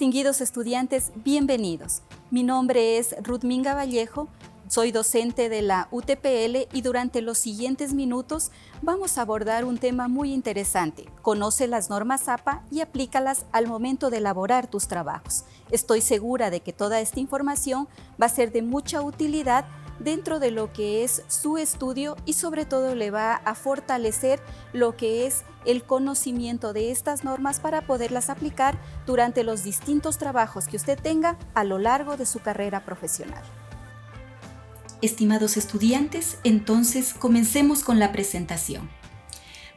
Distinguidos estudiantes, bienvenidos. Mi nombre es Ruth Minga Vallejo, soy docente de la UTPL y durante los siguientes minutos vamos a abordar un tema muy interesante. Conoce las normas APA y aplícalas al momento de elaborar tus trabajos. Estoy segura de que toda esta información va a ser de mucha utilidad dentro de lo que es su estudio y sobre todo le va a fortalecer lo que es el conocimiento de estas normas para poderlas aplicar durante los distintos trabajos que usted tenga a lo largo de su carrera profesional. Estimados estudiantes, entonces comencemos con la presentación.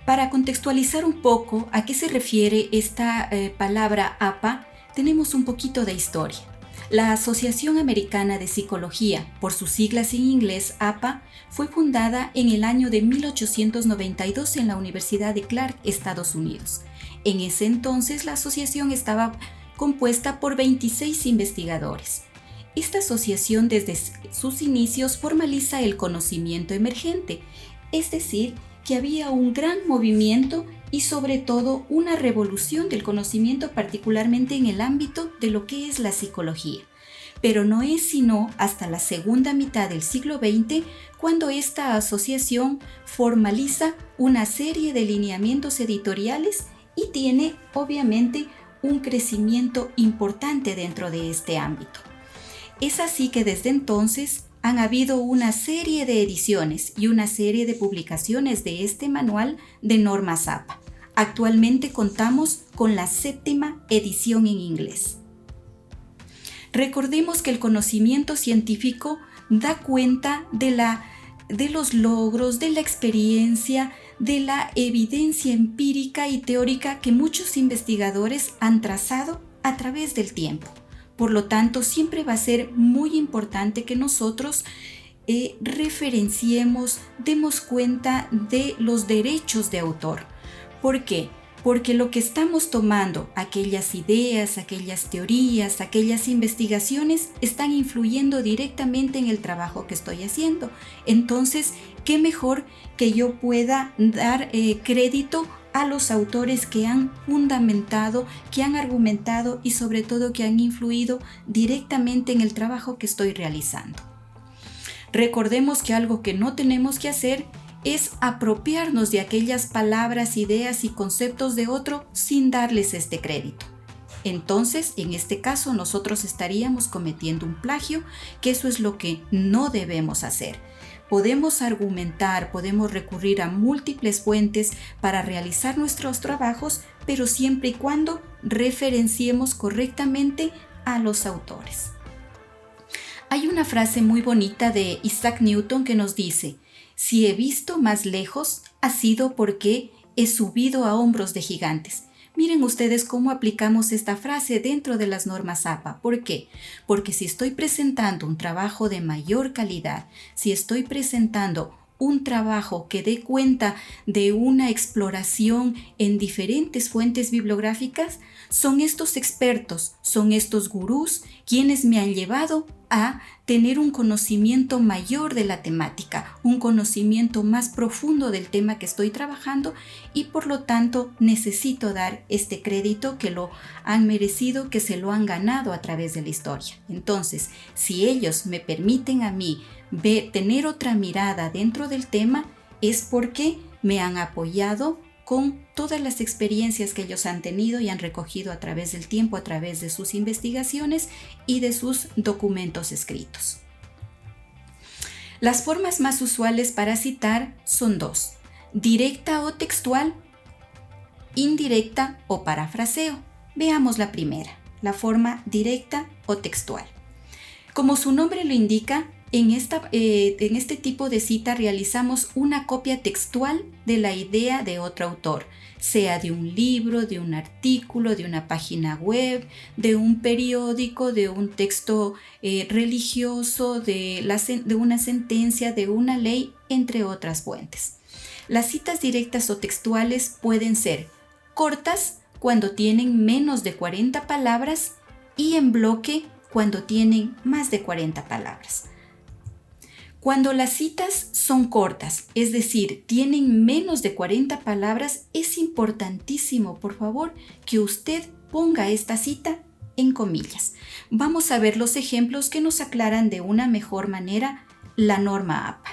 Para contextualizar un poco a qué se refiere esta palabra APA, tenemos un poquito de historia. La Asociación Americana de Psicología, por sus siglas en inglés APA, fue fundada en el año de 1892 en la Universidad de Clark, Estados Unidos. En ese entonces la asociación estaba compuesta por 26 investigadores. Esta asociación desde sus inicios formaliza el conocimiento emergente, es decir, que había un gran movimiento y sobre todo una revolución del conocimiento, particularmente en el ámbito de lo que es la psicología. Pero no es sino hasta la segunda mitad del siglo XX cuando esta asociación formaliza una serie de lineamientos editoriales y tiene obviamente un crecimiento importante dentro de este ámbito. Es así que desde entonces han habido una serie de ediciones y una serie de publicaciones de este manual de normas APA. Actualmente contamos con la 7ª edición en inglés. Recordemos que el conocimiento científico da cuenta de los logros, de la experiencia, de la evidencia empírica y teórica que muchos investigadores han trazado a través del tiempo. Por lo tanto, siempre va a ser muy importante que nosotros referenciemos, demos cuenta de los derechos de autor. ¿Por qué? Porque lo que estamos tomando, aquellas ideas, aquellas teorías, aquellas investigaciones, están influyendo directamente en el trabajo que estoy haciendo. Entonces, ¿qué mejor que yo pueda dar crédito a los autores que han fundamentado, que han argumentado y sobre todo que han influido directamente en el trabajo que estoy realizando? Recordemos que algo que no tenemos que hacer es apropiarnos de aquellas palabras, ideas y conceptos de otro sin darles este crédito. Entonces, en este caso, nosotros estaríamos cometiendo un plagio, que eso es lo que no debemos hacer. Podemos argumentar, podemos recurrir a múltiples fuentes para realizar nuestros trabajos, pero siempre y cuando referenciemos correctamente a los autores. Hay una frase muy bonita de Isaac Newton que nos dice: si he visto más lejos, ha sido porque he subido a hombros de gigantes. Miren ustedes cómo aplicamos esta frase dentro de las normas APA. ¿Por qué? Porque si estoy presentando un trabajo de mayor calidad, si estoy presentando un trabajo que dé cuenta de una exploración en diferentes fuentes bibliográficas, son estos expertos, son estos gurús quienes me han llevado a tener un conocimiento mayor de la temática, un conocimiento más profundo del tema que estoy trabajando y por lo tanto necesito dar este crédito que lo han merecido, que se lo han ganado a través de la historia. Entonces, si ellos me permiten a mí tener otra mirada dentro del tema, es porque me han apoyado con todas las experiencias que ellos han tenido y han recogido a través del tiempo, a través de sus investigaciones y de sus documentos escritos. Las formas más usuales para citar son dos: directa o textual, indirecta o parafraseo. Veamos la primera, la forma directa o textual. Como su nombre lo indica, en este tipo de cita realizamos una copia textual de la idea de otro autor, sea de un libro, de un artículo, de una página web, de un periódico, de un texto religioso, de una sentencia, de una ley, entre otras fuentes. Las citas directas o textuales pueden ser cortas cuando tienen menos de 40 palabras y en bloque cuando tienen más de 40 palabras. Cuando las citas son cortas, es decir, tienen menos de 40 palabras, es importantísimo, por favor, que usted ponga esta cita en comillas. Vamos a ver los ejemplos que nos aclaran de una mejor manera la norma APA.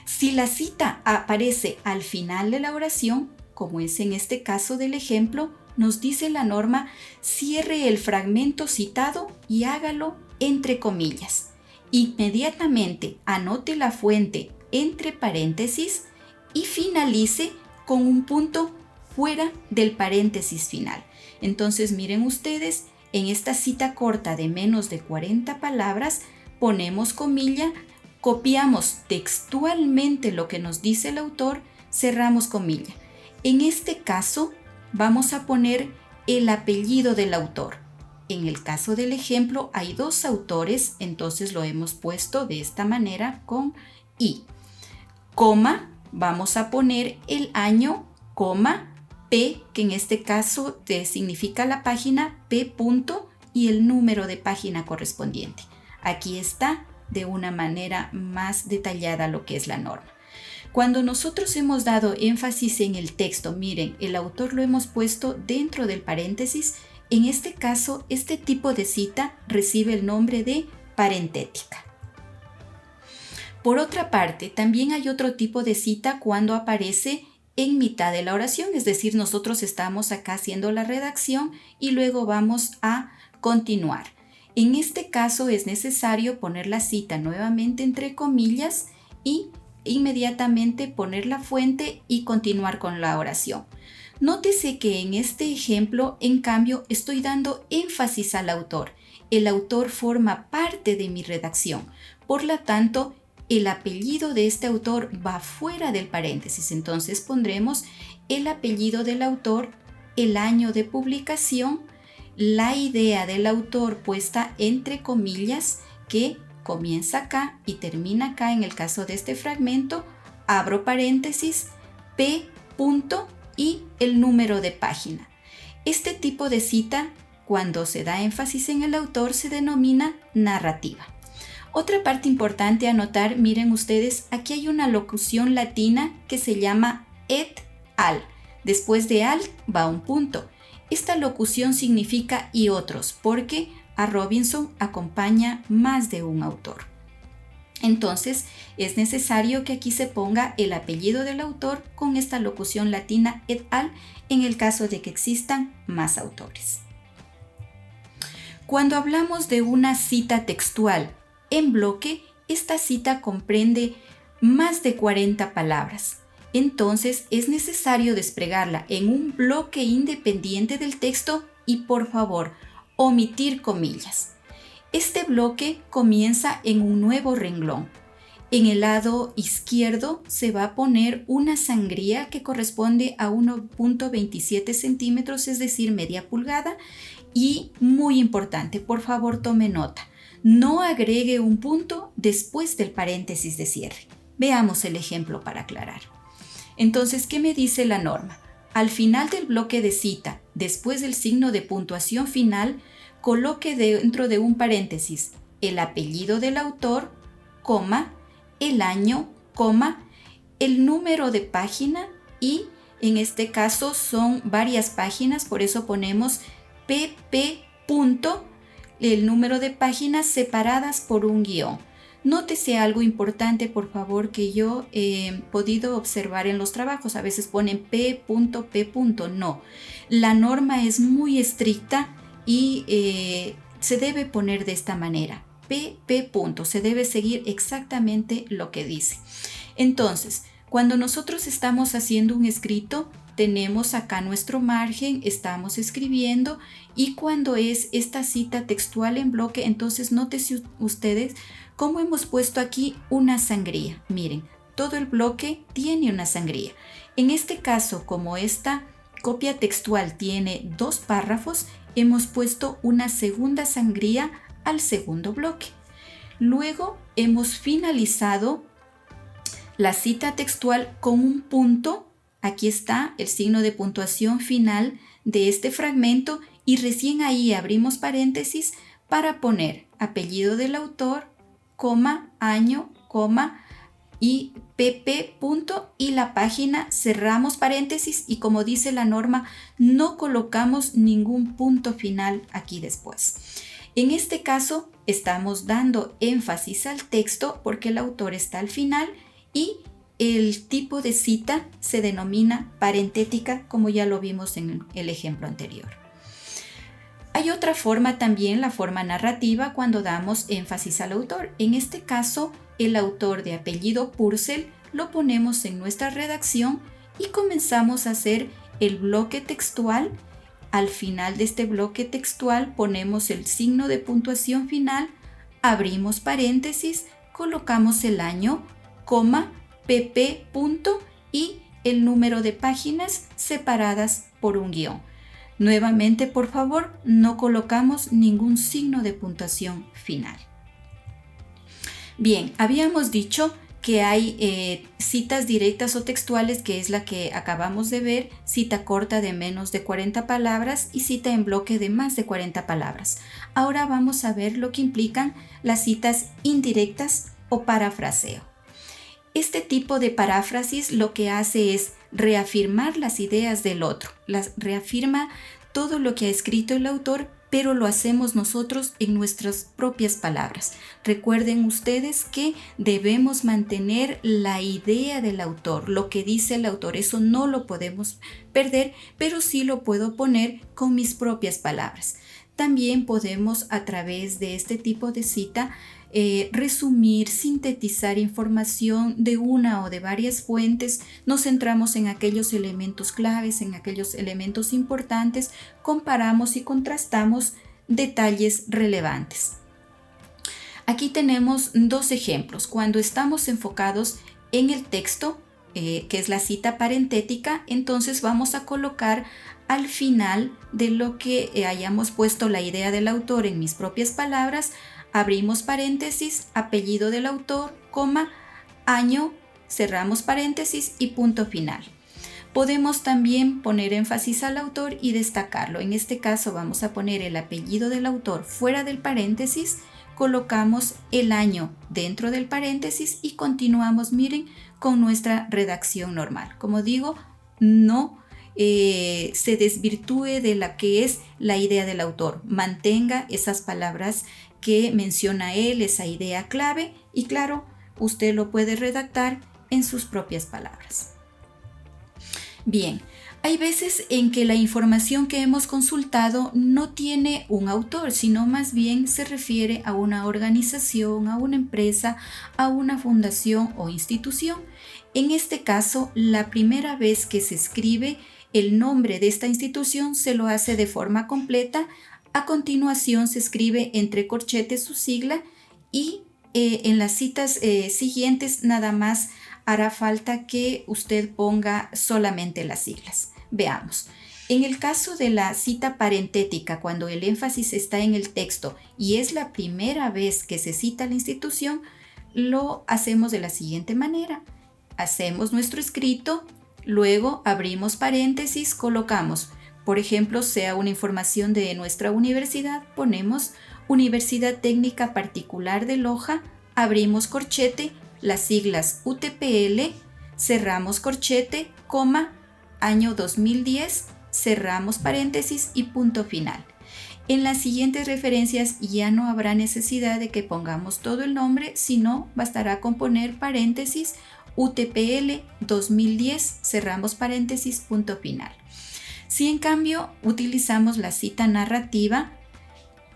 Si la cita aparece al final de la oración, como es en este caso del ejemplo, nos dice la norma: cierre el fragmento citado y hágalo entre comillas. Inmediatamente anote la fuente entre paréntesis y finalice con un punto fuera del paréntesis final. Entonces miren ustedes, en esta cita corta de menos de 40 palabras, ponemos comilla, copiamos textualmente lo que nos dice el autor, cerramos comilla. En este caso, vamos a poner el apellido del autor. En el caso del ejemplo hay 2 autores, entonces lo hemos puesto de esta manera con I. Coma, vamos a poner el año, coma, P, que en este caso significa la página, P punto, y el número de página correspondiente. Aquí está de una manera más detallada lo que es la norma. Cuando nosotros hemos dado énfasis en el texto, miren, el autor lo hemos puesto dentro del paréntesis. En este caso, este tipo de cita recibe el nombre de parentética. Por otra parte, también hay otro tipo de cita cuando aparece en mitad de la oración, es decir, nosotros estamos acá haciendo la redacción y luego vamos a continuar. En este caso es necesario poner la cita nuevamente entre comillas y inmediatamente poner la fuente y continuar con la oración. Nótese que en este ejemplo, en cambio, estoy dando énfasis al autor. El autor forma parte de mi redacción. Por lo tanto, el apellido de este autor va fuera del paréntesis. Entonces pondremos el apellido del autor, el año de publicación, la idea del autor puesta entre comillas que comienza acá y termina acá en el caso de este fragmento, abro paréntesis, P punto y el número de página. Este tipo de cita, cuando se da énfasis en el autor, se denomina narrativa. Otra parte importante a notar, miren ustedes, aquí hay una locución latina que se llama et al. Después de al va un punto. Esta locución significa y otros, porque a Robinson acompaña más de un autor. Entonces, es necesario que aquí se ponga el apellido del autor con esta locución latina et al en el caso de que existan más autores. Cuando hablamos de una cita textual en bloque, esta cita comprende más de 40 palabras. Entonces, es necesario desplegarla en un bloque independiente del texto y, por favor, omitir comillas. Este bloque comienza en un nuevo renglón. En el lado izquierdo se va a poner una sangría que corresponde a 1.27 centímetros, es decir, media pulgada. Y muy importante, por favor tome nota, no agregue un punto después del paréntesis de cierre. Veamos el ejemplo para aclarar. Entonces, ¿qué me dice la norma? Al final del bloque de cita, después del signo de puntuación final, coloque dentro de un paréntesis el apellido del autor, coma, el año, coma, el número de página y en este caso son varias páginas, por eso ponemos pp. El número de páginas separadas por un guión. Nótese algo importante, por favor, que yo he podido observar en los trabajos. A veces ponen p.p. No, la norma es muy estricta y se debe poner de esta manera. pp. Se debe seguir exactamente lo que dice. Entonces, cuando nosotros estamos haciendo un escrito, tenemos acá nuestro margen, estamos escribiendo y cuando es esta cita textual en bloque, entonces nótese ustedes cómo hemos puesto aquí una sangría. Miren, todo el bloque tiene una sangría. En este caso, como esta copia textual tiene 2 párrafos, hemos puesto una segunda sangría al segundo bloque. Luego hemos finalizado la cita textual con un punto. Aquí está el signo de puntuación final de este fragmento y recién ahí abrimos paréntesis para poner apellido del autor, coma, año, coma, y pp. Y la página, cerramos paréntesis y como dice la norma, no colocamos ningún punto final aquí después. En este caso estamos dando énfasis al texto porque el autor está al final y el tipo de cita se denomina parentética, como ya lo vimos en el ejemplo anterior. Hay otra forma también, la forma narrativa, cuando damos énfasis al autor. En este caso, el autor de apellido Purcell lo ponemos en nuestra redacción y comenzamos a hacer el bloque textual. Al final de este bloque textual ponemos el signo de puntuación final, abrimos paréntesis, colocamos el año, coma, pp. Y el número de páginas separadas por un guión. Nuevamente, por favor, no colocamos ningún signo de puntuación final. Bien, habíamos dicho que hay citas directas o textuales, que es la que acabamos de ver, cita corta de menos de 40 palabras y cita en bloque de más de 40 palabras. Ahora vamos a ver lo que implican las citas indirectas o parafraseo. Este tipo de paráfrasis lo que hace es reafirmar las ideas del otro, reafirma todo lo que ha escrito el autor, pero lo hacemos nosotros en nuestras propias palabras. Recuerden ustedes que debemos mantener la idea del autor, lo que dice el autor, eso no lo podemos perder, pero sí lo puedo poner con mis propias palabras. También podemos, a través de este tipo de cita, resumir, sintetizar información de una o de varias fuentes. Nos centramos en aquellos elementos claves, en aquellos elementos importantes, comparamos y contrastamos detalles relevantes. Aquí tenemos dos ejemplos. Cuando estamos enfocados en el texto, que es la cita parentética, entonces vamos a colocar al final de lo que hayamos puesto la idea del autor en mis propias palabras, abrimos paréntesis, apellido del autor, coma, año, cerramos paréntesis y punto final. Podemos también poner énfasis al autor y destacarlo. En este caso vamos a poner el apellido del autor fuera del paréntesis, colocamos el año dentro del paréntesis y continuamos, miren, con nuestra redacción normal. Como digo, no se desvirtúe de la que es la idea del autor. Mantenga esas palabras que menciona él, esa idea clave, y claro, usted lo puede redactar en sus propias palabras. Bien, hay veces en que la información que hemos consultado no tiene un autor, sino más bien se refiere a una organización, a una empresa, a una fundación o institución. En este caso, la primera vez que se escribe el nombre de esta institución se lo hace de forma completa. A continuación se escribe entre corchetes su sigla y en las citas siguientes nada más hará falta que usted ponga solamente las siglas. Veamos. En el caso de la cita parentética, cuando el énfasis está en el texto y es la primera vez que se cita la institución, lo hacemos de la siguiente manera. Hacemos nuestro escrito, luego abrimos paréntesis, colocamos, por ejemplo, sea una información de nuestra universidad, ponemos Universidad Técnica Particular de Loja, abrimos corchete, las siglas UTPL, cerramos corchete, coma, año 2010, cerramos paréntesis y punto final. En las siguientes referencias ya no habrá necesidad de que pongamos todo el nombre, sino bastará con poner paréntesis UTPL 2010, cerramos paréntesis, punto final. Si en cambio utilizamos la cita narrativa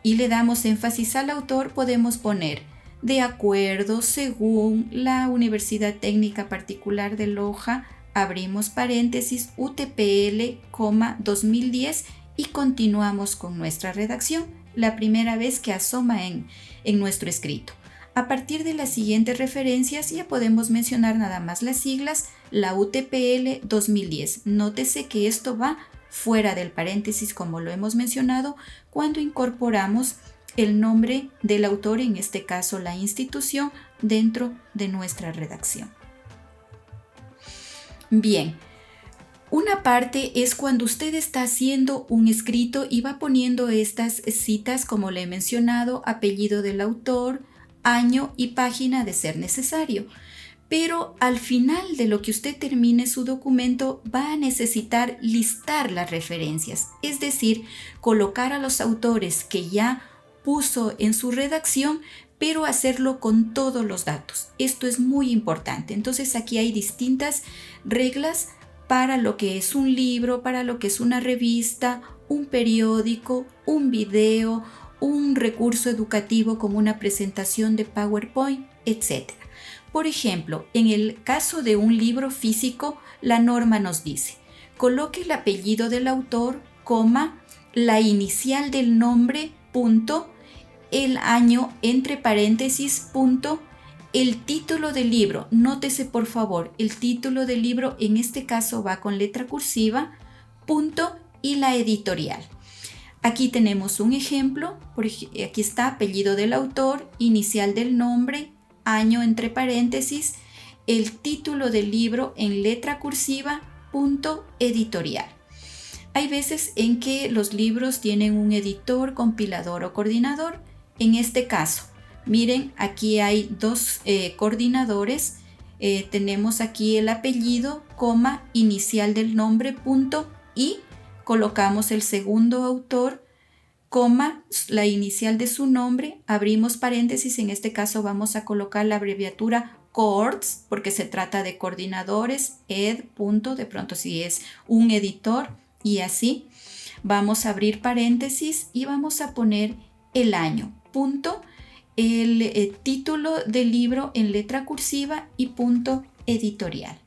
y le damos énfasis al autor, podemos poner de acuerdo, según la Universidad Técnica Particular de Loja, abrimos paréntesis UTPL, 2010 y continuamos con nuestra redacción, la primera vez que asoma en nuestro escrito. A partir de las siguientes referencias ya podemos mencionar nada más las siglas, la UTPL 2010. Nótese que esto va fuera del paréntesis, como lo hemos mencionado, cuando incorporamos el nombre del autor, en este caso la institución, dentro de nuestra redacción. Bien, una parte es cuando usted está haciendo un escrito y va poniendo estas citas, como le he mencionado, apellido del autor, año y página de ser necesario. pero al final de lo que usted termine su documento va a necesitar listar las referencias, es decir, colocar a los autores que ya puso en su redacción, pero hacerlo con todos los datos. Esto es muy importante. Entonces aquí hay distintas reglas para lo que es un libro, para lo que es una revista, un periódico, un video, un recurso educativo como una presentación de PowerPoint, etc. Por ejemplo, en el caso de un libro físico, la norma nos dice: coloque el apellido del autor, coma, la inicial del nombre, punto, el año entre paréntesis, punto, el título del libro. Nótese por favor, el título del libro en este caso va con letra cursiva, punto, y la editorial. Aquí tenemos un ejemplo, aquí está apellido del autor, inicial del nombre, año entre paréntesis, el título del libro en letra cursiva, punto, editorial. Hay veces en que los libros tienen un editor, compilador o coordinador. En este caso, miren, aquí hay dos coordinadores. Tenemos aquí el apellido, coma, inicial del nombre, punto, y colocamos el segundo autor, coma, la inicial de su nombre, abrimos paréntesis. En este caso vamos a colocar la abreviatura COORDS, porque se trata de coordinadores, ed, punto, de pronto si es un editor, y así. Vamos a abrir paréntesis y vamos a poner el año, punto, el título del libro en letra cursiva y punto, editorial.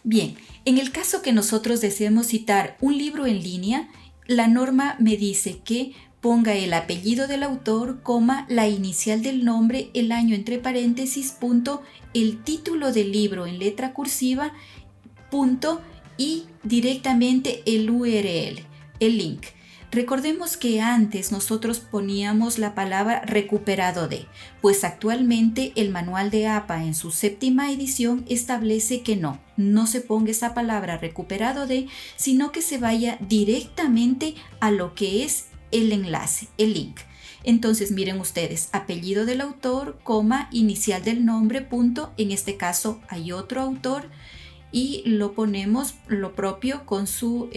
Bien, en el caso que nosotros deseemos citar un libro en línea, la norma me dice que ponga el apellido del autor, coma, la inicial del nombre, el año entre paréntesis, punto, el título del libro en letra cursiva, punto, y directamente el URL, el link. Recordemos que antes nosotros poníamos la palabra recuperado de, pues actualmente el manual de APA en su 7ª edición establece que no se ponga esa palabra recuperado de, sino que se vaya directamente a lo que es el enlace, el link. Entonces miren ustedes, apellido del autor, coma, inicial del nombre, punto, en este caso hay otro autor, y lo ponemos lo propio con su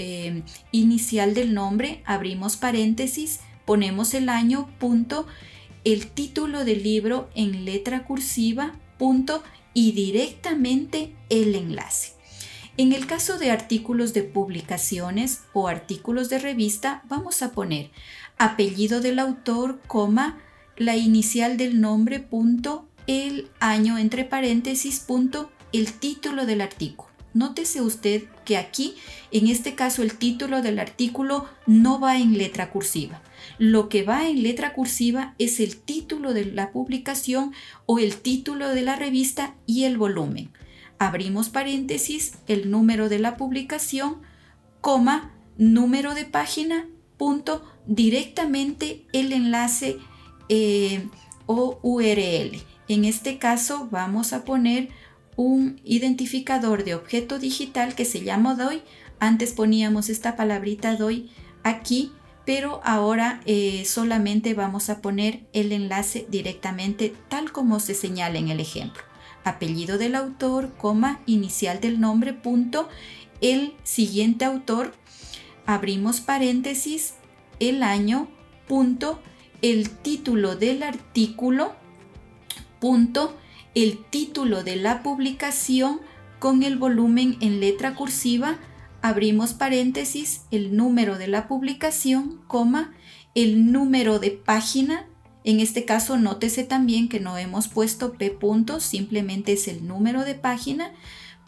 inicial del nombre, abrimos paréntesis, ponemos el año, punto, el título del libro en letra cursiva, punto, y directamente el enlace. En el caso de artículos de publicaciones o artículos de revista, vamos a poner apellido del autor, coma, la inicial del nombre, punto, el año entre paréntesis, punto, el título del artículo. Nótese usted que aquí, en este caso, el título del artículo no va en letra cursiva. Lo que va en letra cursiva es el título de la publicación o el título de la revista y el volumen. Abrimos paréntesis, el número de la publicación, coma, número de página, punto, directamente el enlace o URL. En este caso vamos a poner un identificador de objeto digital que se llama DOI. Antes poníamos esta palabrita DOI aquí, pero ahora solamente vamos a poner el enlace directamente tal como se señala en el ejemplo. Apellido del autor, coma, inicial del nombre, punto, el siguiente autor, abrimos paréntesis, el año, punto, el título del artículo, punto, el título de la publicación con el volumen en letra cursiva, abrimos paréntesis, el número de la publicación, coma, el número de página. En este caso, nótese también que no hemos puesto P punto, simplemente es el número de página,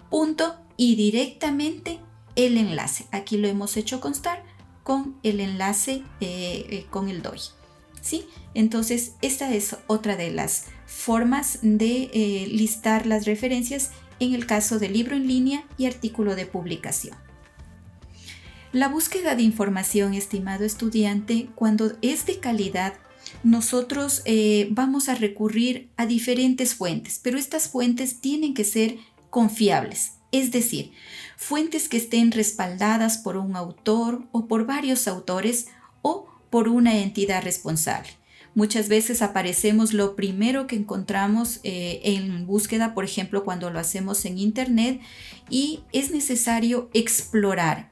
punto, y directamente el enlace. Aquí lo hemos hecho constar con el enlace con el DOI. ¿Sí? Entonces, esta es otra de las formas de listar las referencias en el caso de libro en línea y artículo de publicación. La búsqueda de información, estimado estudiante, cuando es de calidad, nosotros vamos a recurrir a diferentes fuentes, pero estas fuentes tienen que ser confiables, es decir, fuentes que estén respaldadas por un autor o por varios autores o por una entidad responsable. Muchas veces aparecemos lo primero que encontramos en búsqueda, por ejemplo, cuando lo hacemos en internet, y es necesario explorar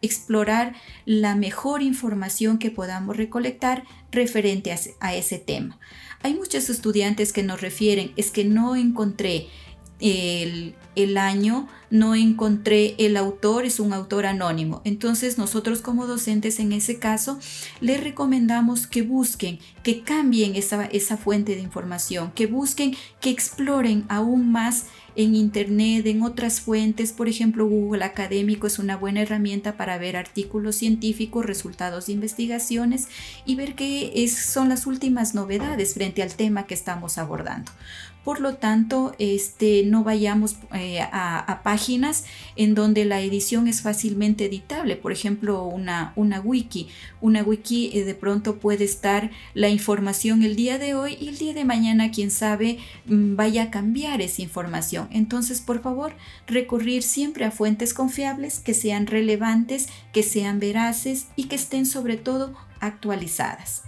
la mejor información que podamos recolectar referente a ese tema. Hay muchos estudiantes que nos refieren, es que no encontré el año, no encontré el autor, es un autor anónimo. Entonces nosotros como docentes en ese caso les recomendamos que busquen, que cambien esa fuente de información, que busquen, que exploren aún más en internet, en otras fuentes. Por ejemplo, Google Académico es una buena herramienta para ver artículos científicos, resultados de investigaciones y ver qué son las últimas novedades frente al tema que estamos abordando. Por lo tanto, no vayamos a páginas en donde la edición es fácilmente editable. Por ejemplo, una wiki. Una wiki de pronto puede estar la información el día de hoy y el día de mañana, quién sabe, vaya a cambiar esa información. Entonces, por favor, recurrir siempre a fuentes confiables, que sean relevantes, que sean veraces y que estén sobre todo actualizadas.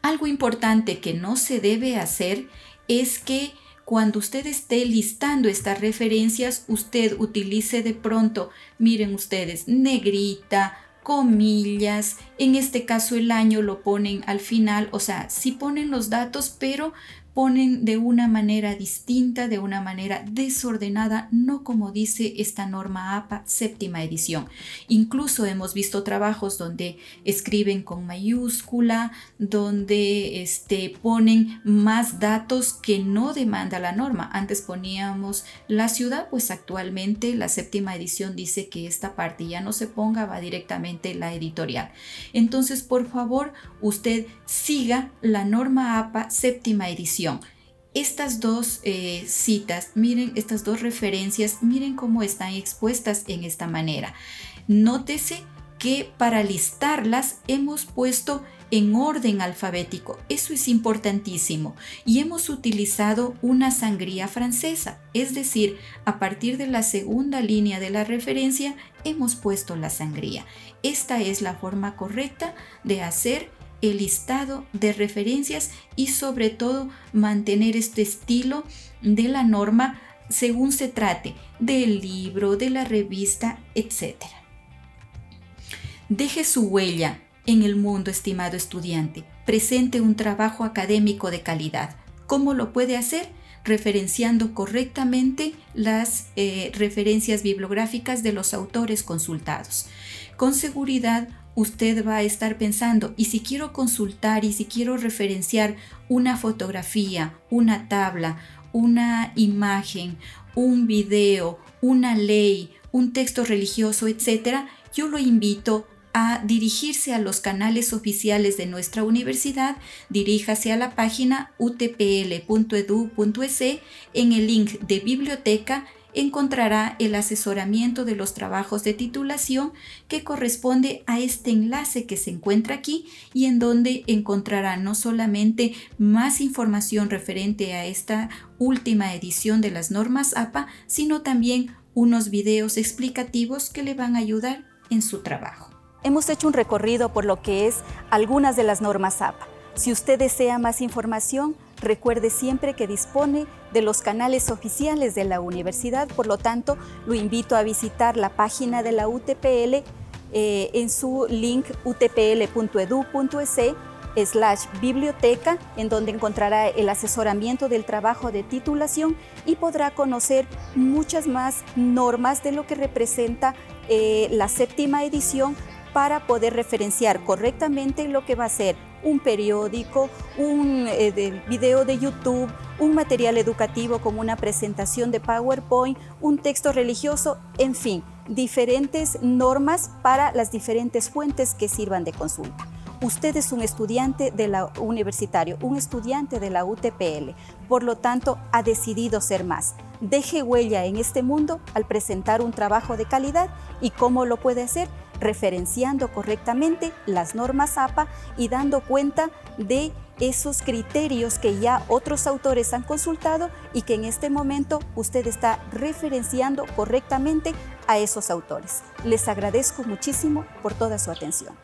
Algo importante que no se debe hacer es que cuando usted esté listando estas referencias, usted utilice de pronto, miren ustedes, negrita, comillas, en este caso el año lo ponen al final, o sea, sí ponen los datos, pero ponen de una manera distinta, de una manera desordenada, no como dice esta norma APA séptima edición. Incluso hemos visto trabajos donde escriben con mayúscula, donde ponen más datos que no demanda la norma. Antes poníamos la ciudad, pues actualmente la séptima edición dice que esta parte ya no se ponga, va directamente la editorial. Entonces, por favor, usted siga la norma APA séptima edición. Estas dos citas, miren, estas dos referencias, miren cómo están expuestas en esta manera. Nótese que para listarlas hemos puesto en orden alfabético. Eso es importantísimo. Y hemos utilizado una sangría francesa, es decir, a partir de la segunda línea de la referencia hemos puesto la sangría. Esta es la forma correcta de hacer el listado de referencias y sobre todo mantener este estilo de la norma según se trate del libro, de la revista, etc. Deje su huella en el mundo, estimado estudiante. Presente un trabajo académico de calidad. ¿Cómo lo puede hacer? Referenciando correctamente las referencias bibliográficas de los autores consultados. Con seguridad, usted va a estar pensando, y si quiero consultar y si quiero referenciar una fotografía, una tabla, una imagen, un video, una ley, un texto religioso, etc., yo lo invito a dirigirse a los canales oficiales de nuestra universidad. Diríjase a la página utpl.edu.es. En el link de biblioteca encontrará el asesoramiento de los trabajos de titulación que corresponde a este enlace que se encuentra aquí y en donde encontrará no solamente más información referente a esta última edición de las normas APA, sino también unos videos explicativos que le van a ayudar en su trabajo. Hemos hecho un recorrido por lo que es algunas de las normas APA. Si usted desea más información, recuerde siempre que dispone de los canales oficiales de la universidad, por lo tanto, lo invito a visitar la página de la UTPL en su link utpl.edu.es/biblioteca, en donde encontrará el asesoramiento del trabajo de titulación y podrá conocer muchas más normas de lo que representa la séptima edición para poder referenciar correctamente lo que va a ser un periódico, un video de YouTube, un material educativo como una presentación de PowerPoint, un texto religioso, en fin, diferentes normas para las diferentes fuentes que sirvan de consulta. Usted es un estudiante de la universitario, un estudiante de la UTPL, por lo tanto ha decidido ser más. Deje huella en este mundo al presentar un trabajo de calidad. ¿Y cómo lo puede hacer? Referenciando correctamente las normas APA y dando cuenta de esos criterios que ya otros autores han consultado y que en este momento usted está referenciando correctamente a esos autores. Les agradezco muchísimo por toda su atención.